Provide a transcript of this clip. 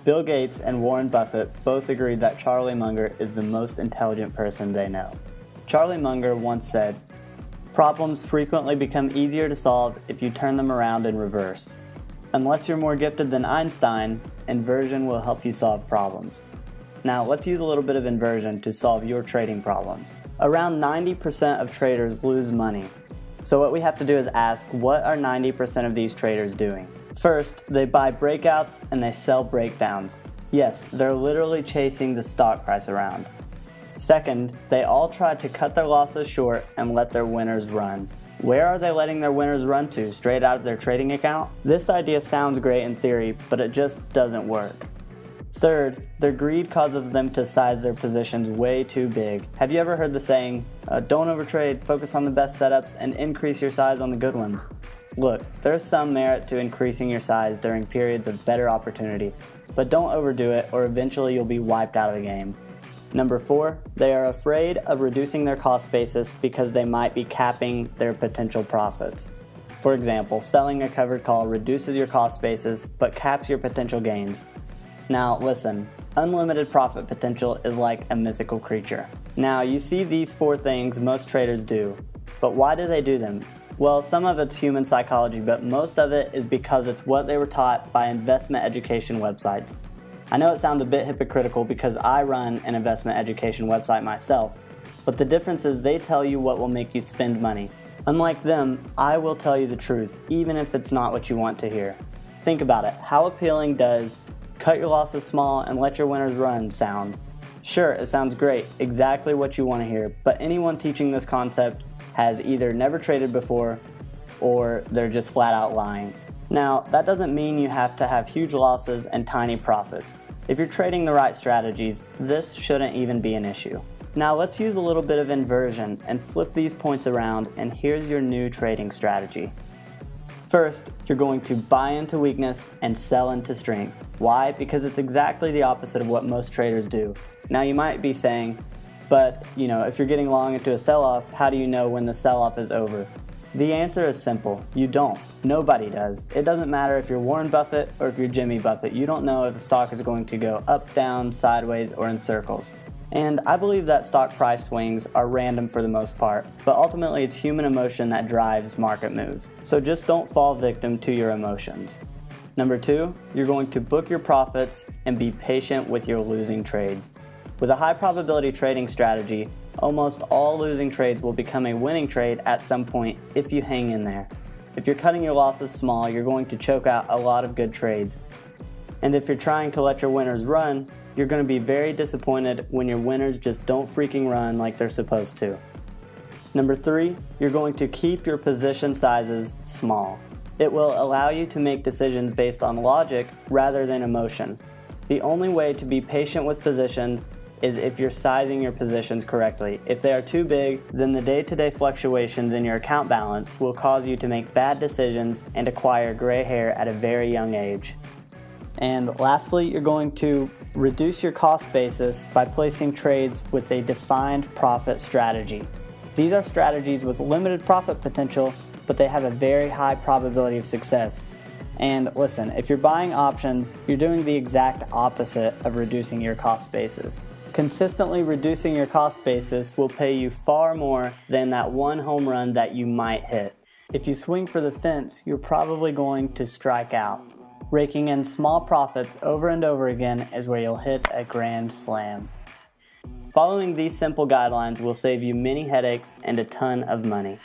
Bill Gates and Warren Buffett both agreed that Charlie Munger is the most intelligent person they know. Charlie Munger once said, "Problems frequently become easier to solve if you turn them around in reverse. Unless you're more gifted than Einstein, inversion will help you solve problems." Now, let's use a little bit of inversion to solve your trading problems. Around 90% of traders lose money. So what we have to do is ask, what are 90% of these traders doing? First, they buy breakouts and they sell breakdowns. Yes, they're literally chasing the stock price around. Second, they all try to cut their losses short and let their winners run. Where are they letting their winners run to? Straight out of their trading account? This idea sounds great in theory, but it just doesn't work. Third, their greed causes them to size their positions way too big. Have you ever heard the saying, don't overtrade, focus on the best setups, and increase your size on the good ones? Look, there's some merit to increasing your size during periods of better opportunity, but don't overdo it or eventually you'll be wiped out of the game. Number 4, they are afraid of reducing their cost basis because they might be capping their potential profits. For example, selling a covered call reduces your cost basis but caps your potential gains. Now listen, unlimited profit potential is like a mythical creature. Now you see these 4 things most traders do, but why do they do them? Well, some of it's human psychology, but most of it is because it's what they were taught by investment education websites. I know it sounds a bit hypocritical because I run an investment education website myself, but the difference is they tell you what will make you spend money. Unlike them, I will tell you the truth, even if it's not what you want to hear. Think about it. How appealing does cut your losses small and let your winners run sound? Sure, it sounds great, exactly what you want to hear, but anyone teaching this concept has either never traded before or they're just flat out lying. Now, that doesn't mean you have to have huge losses and tiny profits. If you're trading the right strategies, this shouldn't even be an issue. Now let's use a little bit of inversion and flip these points around, and here's your new trading strategy. First, you're going to buy into weakness and sell into strength. Why? Because it's exactly the opposite of what most traders do. Now you might be saying, but if you're getting long into a sell-off, how do you know when the sell-off is over? The answer is simple. You don't. Nobody does. It doesn't matter if you're Warren Buffett or if you're Jimmy Buffett. You don't know if a stock is going to go up, down, sideways, or in circles. And I believe that stock price swings are random for the most part, but ultimately it's human emotion that drives market moves. So just don't fall victim to your emotions. Number 2, you're going to book your profits and be patient with your losing trades. With a high probability trading strategy, almost all losing trades will become a winning trade at some point if you hang in there. If you're cutting your losses small, you're going to choke out a lot of good trades. And if you're trying to let your winners run, you're going to be very disappointed when your winners just don't freaking run like they're supposed to. Number 3, you're going to keep your position sizes small. It will allow you to make decisions based on logic rather than emotion. The only way to be patient with positions is if you're sizing your positions correctly. If they are too big, then the day-to-day fluctuations in your account balance will cause you to make bad decisions and acquire gray hair at a very young age. And lastly, you're going to reduce your cost basis by placing trades with a defined profit strategy. These are strategies with limited profit potential, but they have a very high probability of success. And listen, if you're buying options, you're doing the exact opposite of reducing your cost basis. Consistently reducing your cost basis will pay you far more than that one home run that you might hit. If you swing for the fence, you're probably going to strike out. Raking in small profits over and over again is where you'll hit a grand slam. Following these simple guidelines will save you many headaches and a ton of money.